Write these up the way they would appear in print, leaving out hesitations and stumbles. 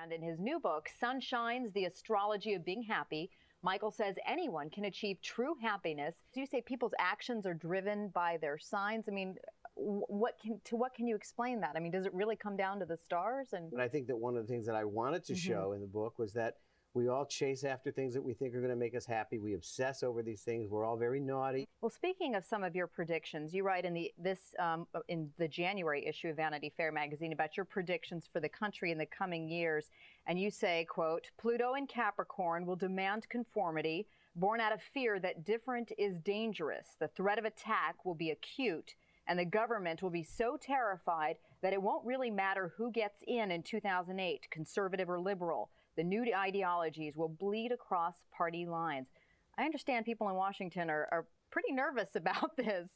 And in his new book, Sunshine's The Astrology of Being Happy, Michael says anyone can achieve true happiness. You say people's actions are driven by their signs. I mean, what can you explain that? I mean, does it really come down to the stars? And I think that one of the things that I wanted to show in the book was that we all chase after things that we think are going to make us happy. We obsess over these things. We're all very naughty. Well, speaking of some of your predictions, you write in the January issue of Vanity Fair magazine about your predictions for the country in the coming years. And you say, quote, Pluto in Capricorn will demand conformity, born out of fear that different is dangerous. The threat of attack will be acute, and the government will be so terrified that it won't really matter who gets in 2008, conservative or liberal. The new ideologies will bleed across party lines. I understand people in Washington are pretty nervous about this.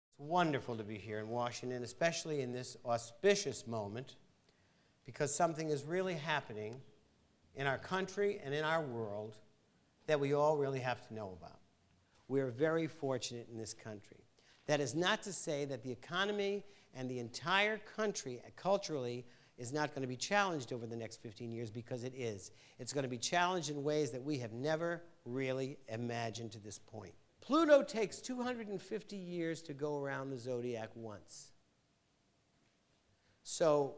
It's wonderful to be here in Washington, especially in this auspicious moment, because something is really happening in our country and in our world that we all really have to know about. We're very fortunate in this country. That is not to say that the economy and the entire country culturally is not going to be challenged over the next 15 years, because it is. It's going to be challenged in ways that we have never really imagined to this point. Pluto takes 250 years to go around the zodiac once. So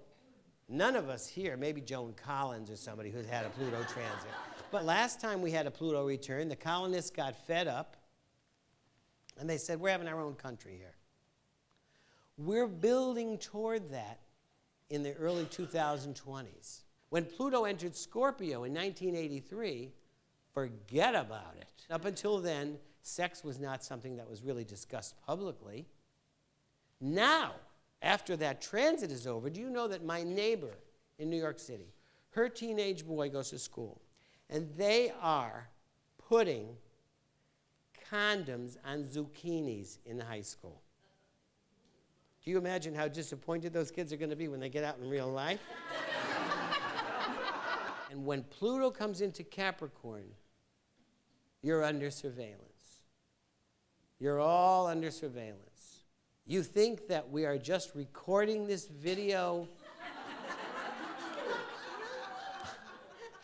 none of us here, maybe Joan Collins or somebody who's had a Pluto transit, but last time we had a Pluto return, the colonists got fed up and they said, we're having our own country here. We're building toward that in the early 2020s. When Pluto entered Scorpio in 1983, forget about it. Up until then, sex was not something that was really discussed publicly. Now, after that transit is over, do you know that my neighbor in New York City, her teenage boy goes to school, and they are putting condoms on zucchinis in high school? Do you imagine how disappointed those kids are going to be when they get out in real life? And when Pluto comes into Capricorn, you're under surveillance. You're all under surveillance. You think that we are just recording this video?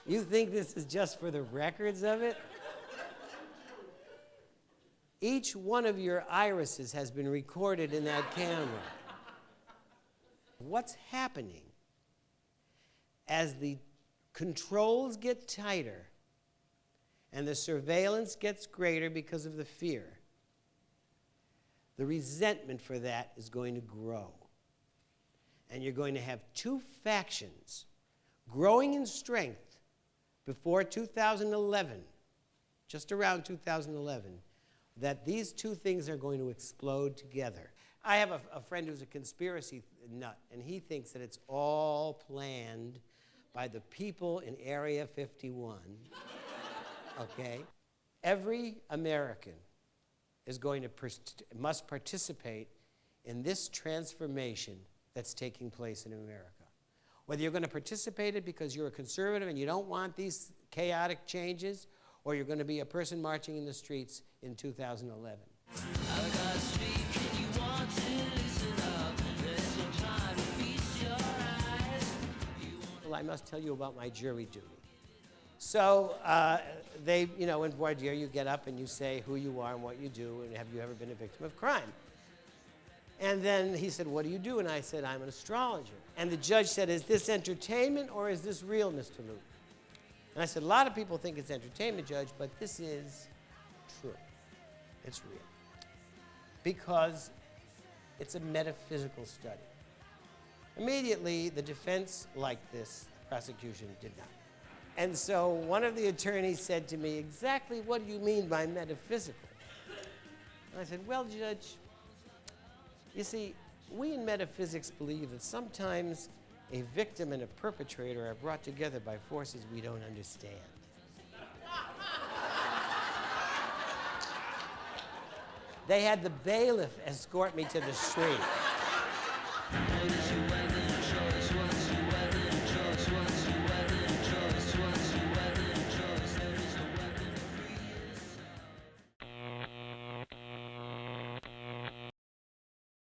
You think this is just for the records of it? Each one of your irises has been recorded in that camera. What's happening as the controls get tighter and the surveillance gets greater because of the fear? The resentment for that is going to grow. And you're going to have two factions growing in strength before 2011, just around 2011, that these two things are going to explode together. I have a friend who's a conspiracy nut, and he thinks that it's all planned by the people in Area 51, okay? Every American is going to must participate in this transformation that's taking place in America. Whether you're going to participate in it because you're a conservative and you don't want these chaotic changes, or you're going to be a person marching in the streets in 2011. Well, I must tell you about my jury duty. So in voir dire, you get up and you say who you are and what you do, and have you ever been a victim of crime? And then he said, what do you do? And I said, I'm an astrologer. And the judge said, is this entertainment or is this real, Mr. Lutin? And I said, a lot of people think it's entertainment, Judge, but this is true. It's real. Because it's a metaphysical study. Immediately, the defense liked this, the prosecution did not. And so one of the attorneys said to me, exactly what do you mean by metaphysical? And I said, well, Judge, you see, we in metaphysics believe that sometimes a victim and a perpetrator are brought together by forces we don't understand. They had the bailiff escort me to the street.